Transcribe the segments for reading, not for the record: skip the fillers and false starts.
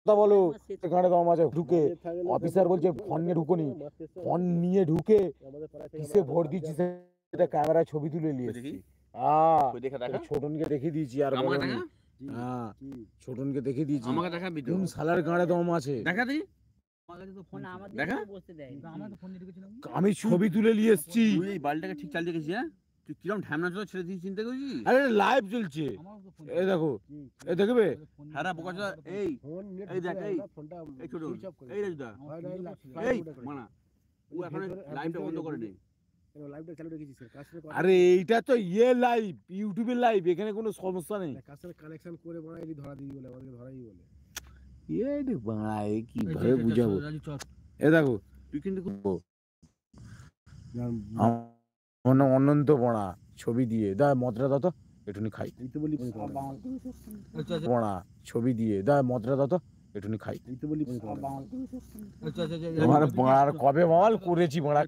কথা বলো, এখানে দম আছে ঢুকে। অফিসার বলছে ফোন নিয়ে ঢুকোনি, ফোন নিয়ে ঢুকে কিসে ভোট দিচ্ছি সেটা ক্যামেরায় ছবি তুলে নিয়ে এসেছি। ছোটনকে দেখিয়ে দিয়েছি আর বলনি। হ্যাঁ, ছোটনকে দেখিয়ে দিয়েছি কোন শালার গাঁড়ে দম আছে। আমি ছবি তুলে নিয়ে এসেছি। এই বালটাকে ঠিক চালিয়ে গেছি। হ্যাঁ, তুই কিরম ঢ্যামনা চলে ছেড়ে দিয়ে চিন্তা করছিস? আরে লাইভ চলছে, এই দেখো, এই দেখবে। হ্যাঁ বোকা চোদা, এই এই দেখ, এই এই ছোট, এই রাজুদা, এই মানা, ও এখন লাইভটা বন্ধ করে নে। আরে এইটা তো লাইভ, ইউটিউবের লাইভ, এখানে কোনো সমস্যা নেই। কানেকশন করে বানাই ধরা দিই বলে আমাকে ধরাই বলে। কিভাবে বুঝাবো? এ দেখো, তুই কিন্তু অনন্ত বড়া ছবি দিয়ে দা মদরা দাও তো একটুনি খাই। বড়া ছবি দিয়ে দা মদরা দাও তো একটুনি খাই। তোমার বড়ার কবে মাল করেছি বড়া,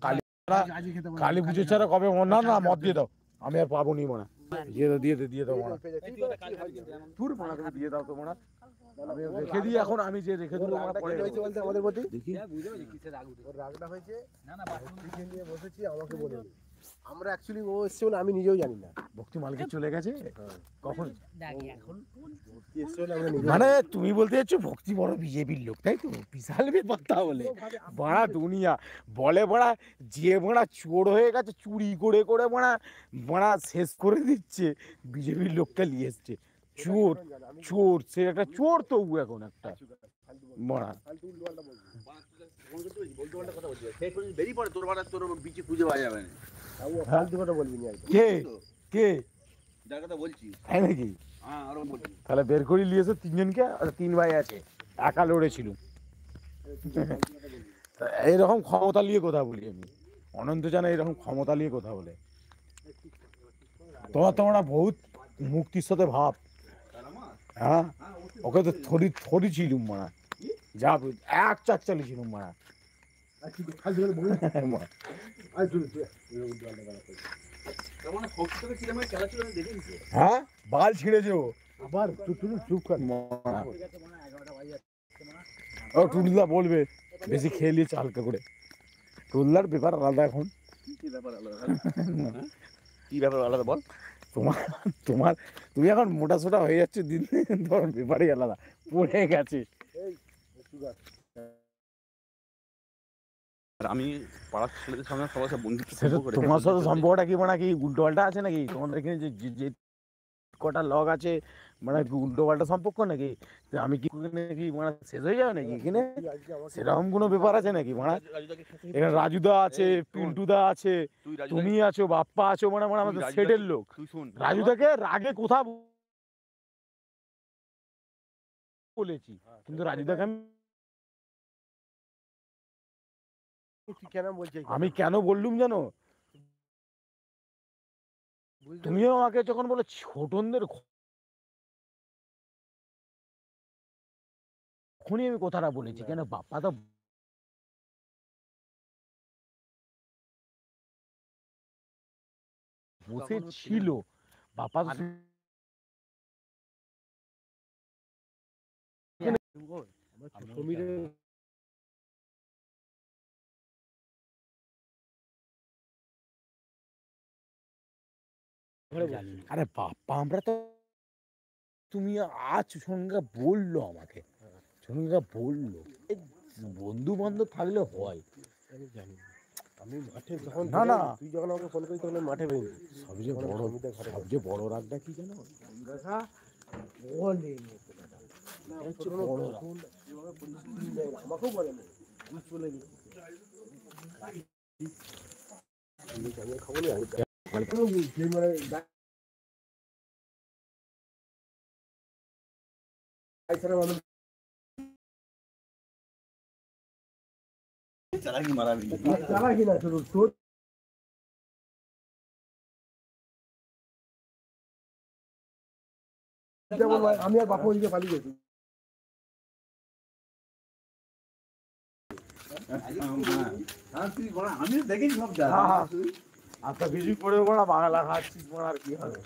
কালী পুজো ছাড়া কবে না না মদ দিয়ে দাও, আমি আর পাবো নি বড়া। দিয়ে দাও বড়া, তোর বড়া দিয়ে দাও তো বড়া, আমি রেখে দিই। এখন আমি যে রেখে দেবো আমাদের প্রতি দেখি রাগটা হয়েছে না না নিয়ে বসেছি আমাকে বলে আমরা অ্যাকচুয়ালি ও এসছে বলে আমি নিজেও জানি না। ভক্তি মালিকে চলে গেছে কখন? এখন মানে তুমি বলতে চাচ্ছ ভক্তি বড় বিজেপির লোক, তাই তো? বিশাল ব্যাপার তাহলে বড়া দুনিয়া বলে বড়া, যে বড়া চোর হয়ে গেছে চুরি করে করে বড়া বড়া শেষ করে দিচ্ছে, বিজেপির লোকটা নিয়ে এসছে। চোর চোর, সে একটা চোর তো এখন একটা বড়া। বেরিয়ে পড়ে তোর বাড়া, তোর বিচি খুঁজে পাওয়া যাবে না। কে কে যার কথা বলছি, তাই নাকি? হ্যাঁ আরো বলছি, তাহলে বের করে নিয়েছে তিনজনকে, আর 3 ভাই আছে, একা লড়েছিল। এইরকম ক্ষমতা নিয়ে কথা বলি আমি, অনন্ত জানা এরকম ক্ষমতা নিয়ে কথা বলে। তোমরা বহুত মুক্তির সাথে ভাব। হ্যাঁ, ওকে তো থরি ছিলুম মারা, যা এক চাক চালিয়েছিলুম মারা। হ্যাঁ, বাল ছিঁড়েছে ও আবার। চুপ কর, ও টুনদা বলবে বেশি খেয়ে নিয়েছে হালকা করে। টুনদার ব্যাপার আলাদা এখন। কি ব্যাপার আলাদা বল? তোমার তোমার তুমি এখন মোটা সোটা হয়ে যাচ্ছে দিন দিন, তোমার ব্যাপারই আলাদা, পড়ে গেছে। আমি পাড়ার ছেলেদের সামনে সবার সাথে বন্ধুত্ব তোমার সাথে সম্পর্কটা কি মানে কি উল্টো পাল্টা আছে নাকি? তোমাদের এখানে যে কটা লগ আছে মানে উল্টো পাল্টা সম্পর্ক নাকি? আমি কি নাকি মানে শেষ হয়ে যাবে নাকি এখানে? সেরকম কোনো ব্যাপার আছে নাকি? মানে এখানে রাজুদা আছে, পিন্টুদা আছে, তুমি আছো, বাপ্পা আছো, মানে মানে আমাদের সেটের লোক। রাজুদাকে রাগে কোথা বলেছি, কিন্তু রাজুদাকে আমি কেন বললুম জানো? তুমিও আমাকে যখন বলে ছোটনদের, তখনই আমি কথাটা বলেছি। কেন বাপ্পা তো বসে ছিল, বাপ্পা তো আরে বাপ্পা আমরা তো, তুমি আজ সঙ্গে বললো আমাকে, সঙ্গে বললো বন্ধু বান্ধব থাকলে হয়। আমি মাঠে যখন না না, তুই যখন আমাকে ফোন করিস তখন মাঠে বেরিয়ে সবচেয়ে বড় রাগটা কি জানো? আমাকেও বলে চলে গেছি চালাকি মারাবি চালাকি না শুধু তোর আমি আর বাপু ওইদিকে পালিয়ে গেছি। আমি দেখেছি সব আচ্ছা কিছু করে বাংলা খাচ্ছিস আর কি হবে?